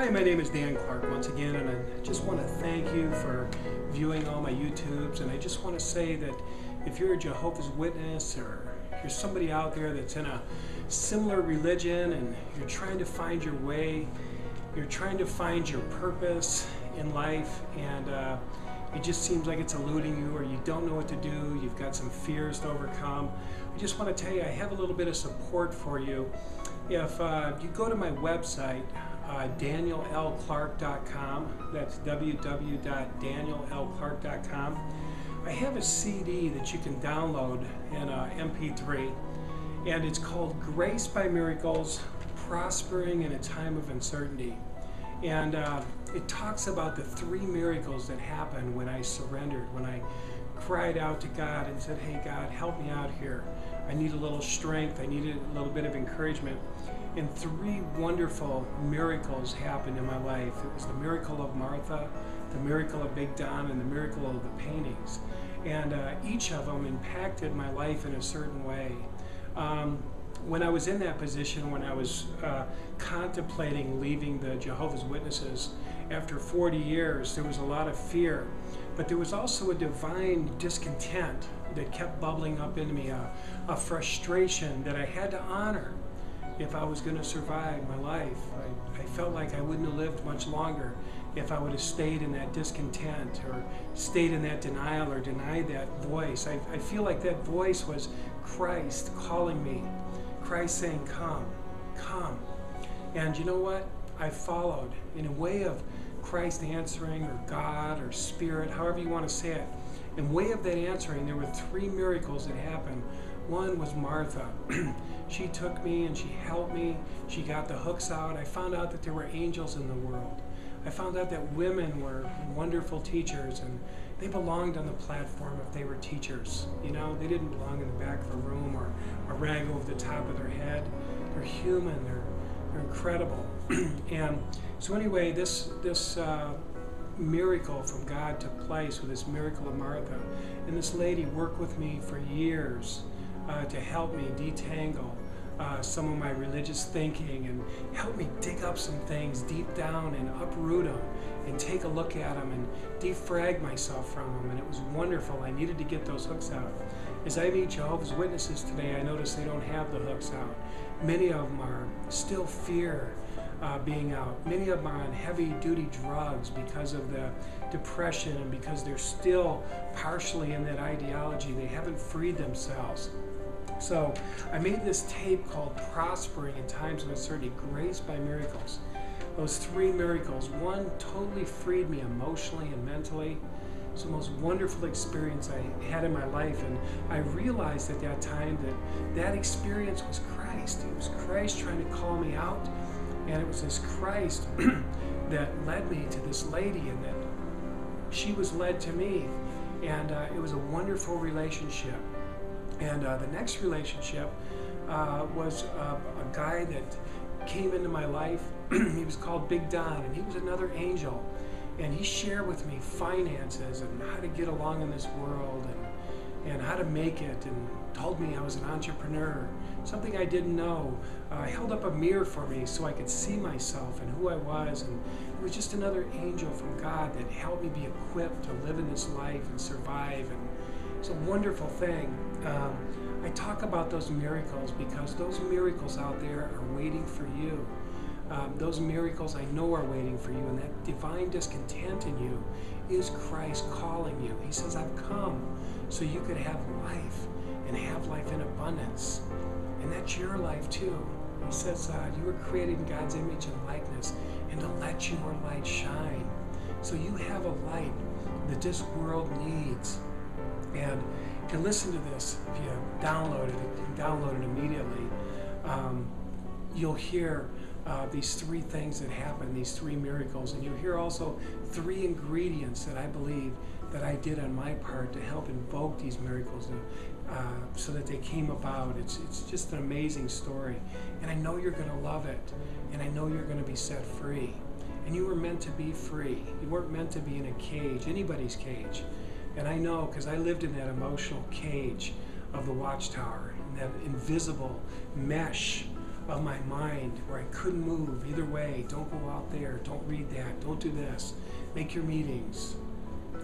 Hi, my name is Dan Clark once again, and I just want to thank you for viewing all my YouTubes. And I just want to say that if you're a Jehovah's Witness or you're somebody out there that's in a similar religion and you're trying to find your way, you're trying to find your purpose in life, and it just seems like it's eluding you, or you don't know what to do, you've got some fears to overcome, I just want to tell you I have a little bit of support for you. If you go to my website, DanielLClark.com, that's www.daniellclark.com, I have a CD that you can download in MP3, and it's called Grace by Miracles, Prospering in a Time of Uncertainty. And it talks about the 3 miracles that happened when I surrendered, when I cried out to God and said, hey God, help me out here. I need a little strength, I need a little bit of encouragement. And 3 wonderful miracles happened in my life. It was the miracle of Martha, the miracle of Big Don, and the miracle of the paintings. And each of them impacted my life in a certain way. When I was in that position, when I was contemplating leaving the Jehovah's Witnesses after 40 years, there was a lot of fear. But there was also a divine discontent that kept bubbling up into me, a frustration that I had to honor if I was going to survive my life. I felt like I wouldn't have lived much longer if I would have stayed in that discontent or stayed in that denial or denied that voice. I feel like that voice was Christ calling me, Christ saying, come, come. And you know what? I followed in a way of Christ answering, or God, or Spirit, however you want to say it. In way of that answering, there were 3 miracles that happened. One was Martha. She took me and she helped me. She got the hooks out. I found out that there were angels in the world. I found out that women were wonderful teachers, and they belonged on the platform if they were teachers. You know, they didn't belong in the back of a room or a rag over the top of their head. They're human. They're incredible. And so anyway, this miracle from God took place with this miracle of Martha. And this lady worked with me for years to help me detangle some of my religious thinking and help me dig up some things deep down and uproot them and take a look at them and defrag myself from them. And it was wonderful. I needed to get those hooks out. As I meet Jehovah's Witnesses today, I notice they don't have the hooks out. Many of them are still fear being out. Many of them are on heavy-duty drugs because of the depression and because they're still partially in that ideology. They haven't freed themselves. So I made this tape called Prospering in Times of Uncertainty, Grace by Miracles. Those 3 miracles, one totally freed me emotionally and mentally. It's the most wonderful experience I had in my life, and I realized at that time that that experience was Christ. It was Christ trying to call me out, and it was this Christ that led me to this lady, and that she was led to me, and it was a wonderful relationship. And the next relationship was a guy that came into my life. He was called Big Don, and he was another angel. And he shared with me finances and how to get along in this world and how to make it, and told me I was an entrepreneur, something I didn't know. Held up a mirror for me so I could see myself and who I was. And it was just another angel from God that helped me be equipped to live in this life and survive. And it's a wonderful thing. I talk about those miracles because those miracles out there are waiting for you. Those miracles I know are waiting for you, and that divine discontent in you is Christ calling you. He says, I've come so you could have life, and have life in abundance. And that's your life too. He says you were created in God's image and likeness, and to let your light shine. So you have a light that this world needs. And you can listen to this if you download it. You can download it immediately. You'll hear these 3 things that happen, these 3 miracles, and you'll hear also 3 ingredients that I believe that I did on my part to help invoke these miracles so that they came about. It's just an amazing story, and I know you're going to love it, and I know you're going to be set free. And you were meant to be free. You weren't meant to be in a cage, anybody's cage. And I know, because I lived in that emotional cage of the Watchtower, in that invisible mesh of my mind where I couldn't move either way. Don't go out there. Don't read that. Don't do this. Make your meetings.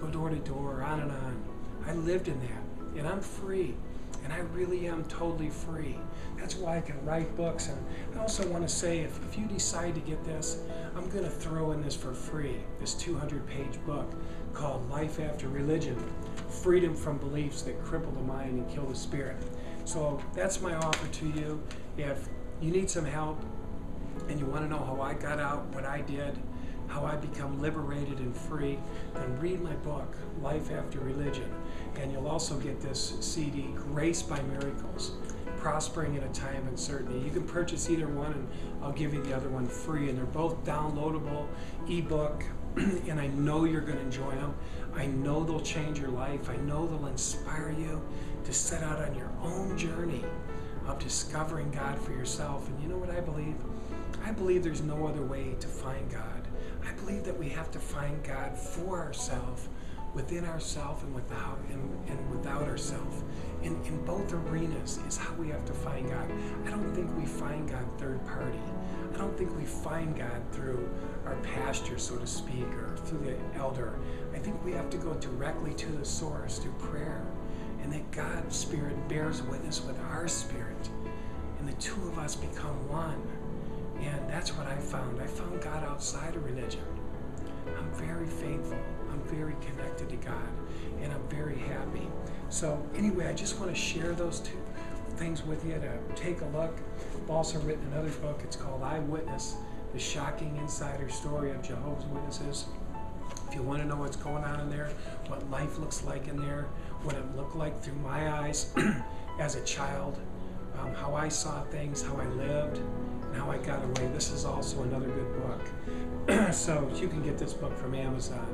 Go door to door, on and on. I lived in that, and I'm free. And I really am totally free. That's why I can write books. And I also want to say, if you decide to get this, I'm going to throw in this for free, this 200-page book called Life After Religion, Freedom from Beliefs That Cripple the Mind and Kill the Spirit. So that's my offer to you. If you need some help and you want to know how I got out, what I did, how I become liberated and free, then read my book, Life After Religion. And you'll also get this CD, Grace by Miracles, Prospering in a Time of Uncertainty. You can purchase either one, and I'll give you the other one free. And they're both downloadable, ebook, and I know you're going to enjoy them. I know they'll change your life. I know they'll inspire you to set out on your own journey of discovering God for yourself. And you know what I believe? I believe there's no other way to find God. I believe that we have to find God for ourselves, within ourselves and without ourselves. In both arenas is how we have to find God. I don't think we find God third party. I don't think we find God through our pastor, so to speak, or through the elder. I think we have to go directly to the source through prayer, and that God's Spirit bears witness with our spirit, and the two of us become one. And that's what I found. I found God outside of religion. I'm very faithful. I'm very connected to God, and I'm very happy. So anyway, I just want to share those two things with you to take a look. I've also written another book. It's called Eyewitness, The Shocking Insider Story of Jehovah's Witnesses. If you want to know what's going on in there, what life looks like in there, what it looked like through my eyes as a child, how I saw things, how I lived, and how I got away. This is also another good book. So you can get this book from Amazon.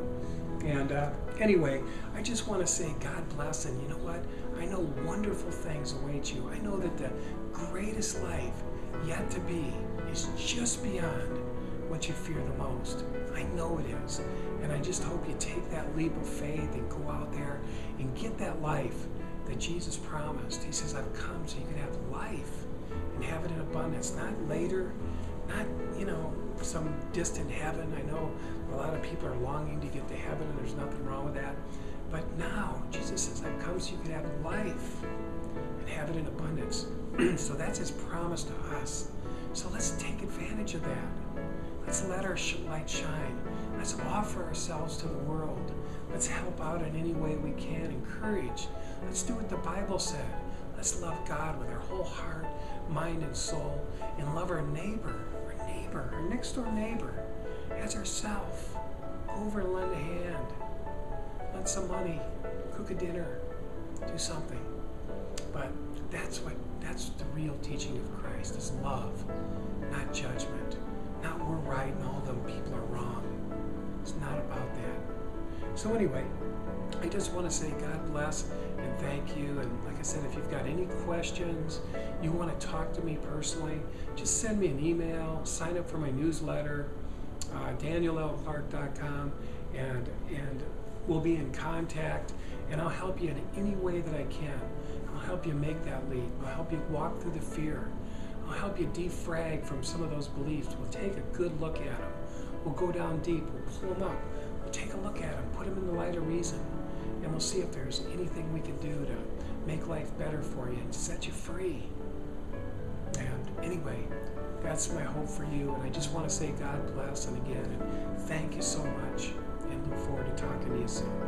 And anyway, I just want to say God bless, and you know what? I know wonderful things await you. I know that the greatest life yet to be is just beyond what you fear the most. I know it is. And I just hope you take that leap of faith and go out there and get that life that Jesus promised. He says, I've come so you can have life and have it in abundance, not later, not, some distant heaven. I know a lot of people are longing to get to heaven, and there's nothing wrong with that. But now, Jesus says, I've come so you can have life and have it in abundance. So that's his promise to us. So let's take advantage of that. Let's let our light shine. Let's offer ourselves to the world. Let's help out in any way we can, encourage. Let's do what the Bible said. Let's love God with our whole heart, mind, and soul, and love our neighbor, our next door neighbor, as ourself. Go over and lend a hand, lend some money, cook a dinner, do something. But that's the real teaching of Christ, is love, not judgment. Not we're right and all them people are wrong. It's not about that. So anyway, I just want to say God bless and thank you. And like I said, if you've got any questions, you want to talk to me personally, just send me an email, sign up for my newsletter, daniellclark.com, and we'll be in contact, and I'll help you in any way that I can. I'll help you make that leap. I'll help you walk through the fear. I'll help you defrag from some of those beliefs. We'll take a good look at them. We'll go down deep. We'll pull them up. We'll take a look at them, put them in the light of reason, and we'll see if there's anything we can do to make life better for you and set you free. And anyway, that's my hope for you. And I just want to say God bless, and again, and thank you so much, and look forward to talking to you soon.